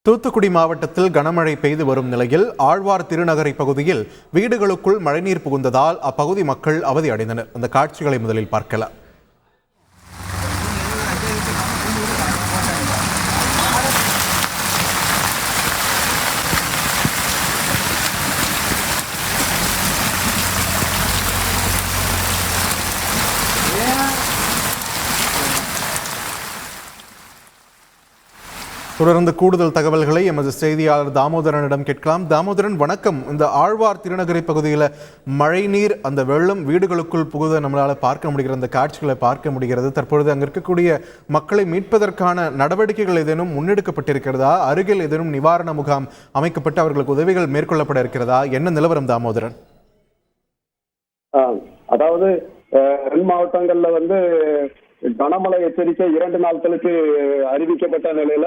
தூத்துக்குடி மாவட்டத்தில் கனமழை பெய்து வரும் நிலையில் ஆழ்வார் திருநகரை பகுதியில் வீடுகளுக்குள் மழைநீர் புகுந்ததால் அப்பகுதி மக்கள் அவதியடைந்தனர். அந்த காட்சிகளை முதலில் பார்க்கலாம். தொடர்ந்து கூடுதல் தகவல்களை எமது செய்தியாளர் தாமோதரனிடம் கேட்கலாம். தாமோதரன், வணக்கம். இந்த ஆழ்வார் திருநகரை பகுதியில் மழைநீர் அந்த வெள்ளம் வீடுகளுக்குள் புகுத நம்மளால் பார்க்க முடிகிற அந்த காட்சிகளை பார்க்க முடிகிறது. தற்பொழுது அங்கே இருக்கக்கூடிய மக்களை மீட்பதற்கான நடவடிக்கைகள் ஏதேனும் முன்னெடுக்கப்பட்டிருக்கிறதா? அருகில் ஏதேனும் நிவாரண முகாம் அமைக்கப்பட்டு அவர்களுக்கு உதவிகள் மேற்கொள்ளப்பட இருக்கிறதா? என்ன நிலவரம் தாமோதரன்? அதாவது தென் மாவட்டங்கள்ல கனமழை எச்சரிக்கை 2 நாட்களுக்கு அறிவிக்கப்பட்ட நிலையில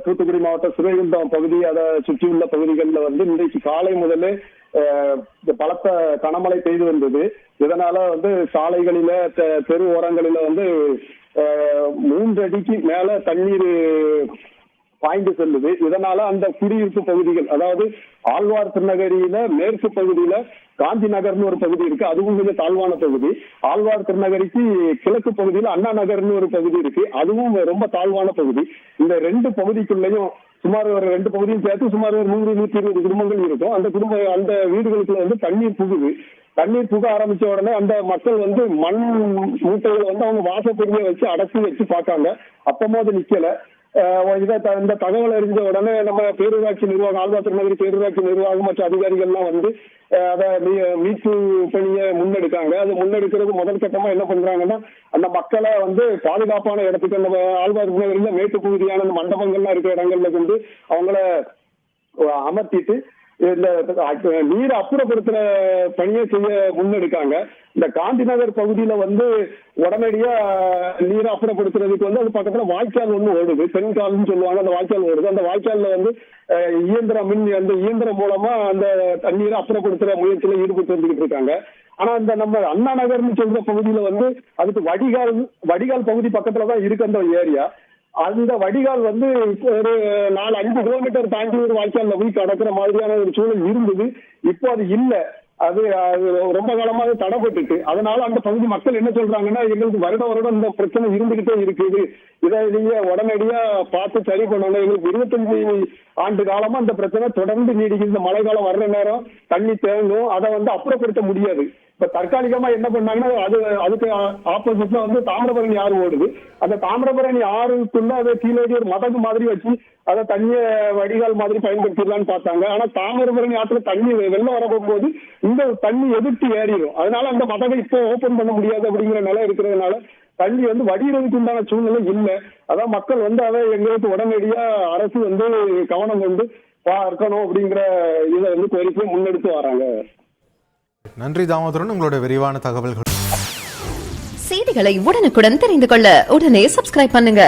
தூத்துக்குடி மாவட்டம் சுரேகுண்டம் பகுதி அதை சுற்றியுள்ள பகுதிகளில் இன்றைக்கு காலை முதலே பலத்த கனமழை பெய்து வந்தது. இதனால சாலைகளில தெரு ஓரங்களில 3 அடிக்கு மேல தண்ணீர் பாய்ந்து செல்லுது. இதனால அந்த குடியிருப்பு பகுதிகள், அதாவது ஆழ்வார் திருநகரியில மேற்கு பகுதியில காந்தி நகர்னு ஒரு பகுதி இருக்கு, அதுவும் மிக தாழ்வான பகுதி. ஆழ்வார் திருநகரிக்கு கிழக்கு பகுதியில அண்ணா நகர்னு ஒரு பகுதி இருக்கு, அதுவும் ரொம்ப தாழ்வான பகுதி. இந்த 2 பகுதிக்குள்ளேயும் சுமார் ஒரு 2 பகுதியும் சேர்த்து சுமார் ஒரு 100-120 குடும்பங்கள் இருக்கும். அந்த வீடுகளுக்குள்ள தண்ணீர் புகுது. தண்ணீர் புக ஆரம்பிச்ச உடனே அந்த மக்கள் மண் மூட்டைகளை அவங்க வாசப்படியை வச்சு அடச்சி வச்சு பார்க்காங்க. அப்பமும் அது நிக்கல. இந்த தகவல் அறிஞ்ச உடனே நம்ம பேரூராட்சி நிர்வாகம், ஆழ்வார் திருநகரி பேரூராட்சி நிர்வாகம் மற்ற அதிகாரிகள்லாம் அதை மீட்பு பணியை முன்னெடுக்காங்க. அது முன்னெடுக்கிறது முதல் கட்டமா என்ன பண்றாங்கன்னா, அந்த மக்களை பாதுகாப்பான இடத்துக்கு, அந்த ஆழ்வார் திருநகரில மேட்டு பகுதியான அந்த மண்டபங்கள்லாம் இருக்கிற இடங்கள்ல அவங்கள அமர்த்திட்டு இந்த நீரை அப்புறப்படுத்துற பணியை செய்ய முன்னெடுக்காங்க. இந்த காந்தி நகர் பகுதியில உடனடியா நீரை அப்புறப்படுத்துறதுக்கு அது பக்கத்துல வாய்க்கால் ஓடுது, பெண்கால்னு சொல்லுவாங்க. அந்த வாய்க்கால் ஓடுது. அந்த வாய்க்கால்ல அந்த இயந்திரம் மூலமா அந்த தண்ணீரை அப்புறப்படுத்துற முயற்சியில ஈடுபட்டு வந்துகிட்டு இருக்காங்க. ஆனா இந்த நம்ம அண்ணா நகர்னு சொல்ற பகுதியில அதுக்கு வடிகால் பகுதி பக்கத்துலதான் இருக்கு அந்த ஏரியா. அந்த வடிகால் ஒரு 4-5 கிலோமீட்டர் தாண்டி ஒரு வாய்க்கால்ல போய் கடக்கிற மாதிரியான ஒரு சூழல் இருந்தது. இப்போ அது இல்ல. அது ரொம்ப காலமாக தடைப்பட்டுட்டு, அதனால அந்த பகுதி மக்கள் என்ன சொல்றாங்கன்னா, எங்களுக்கு வருடம் இந்த பிரச்சனை இருந்துகிட்டே இருக்குது, இதை நீங்க உடனடியா பார்த்து சரி பண்ணணும். எங்களுக்கு 25 ஆண்டு காலமா அந்த பிரச்சனை தொடர்ந்து நீடிக்குது. இந்த மழை காலம் வர்ற நேரம் தண்ணி தேங்கும், அதை அப்புறப்படுத்த முடியாது. இப்ப தற்காலிகமா என்ன பண்ணாங்கன்னா, அதுக்கு ஆப்போசிட்ல தாமிரபரணி ஆறு ஓடுது. அந்த தாமிரபரணி ஆறுக்குள்ள அதை கீழே ஒரு மதகு மாதிரி வச்சு அதை தண்ணிய வடிகால் மாதிரி பயன்படுத்திடலான்னு பார்த்தாங்க. ஆனா தாமிரபரணி ஆற்றுல தண்ணி வெள்ளம் வரப்போகும்போது இந்த தண்ணி எதிர்த்து ஏறிடும். அதனால அந்த மதகை இப்போ ஓபன் பண்ண முடியாது அப்படிங்கிற நிலை இருக்கிறதுனால தண்ணி வடிகிறதுக்கு உண்டான சூழ்நிலை இல்லை. அதான் மக்கள் அதை எங்களுக்கு உடனடியா அரசு கவனம் கொண்டு பார்க்கணும் அப்படிங்கிற இதை கோரிக்கை முன்னெடுத்து வராங்க. நன்றி தாமோதரன், உங்களுடைய விரிவான தகவல்கள். செய்திகளை உடனுக்குடன் தெரிந்து கொள்ள உடனே சப்ஸ்கிரைப் பண்ணுங்க.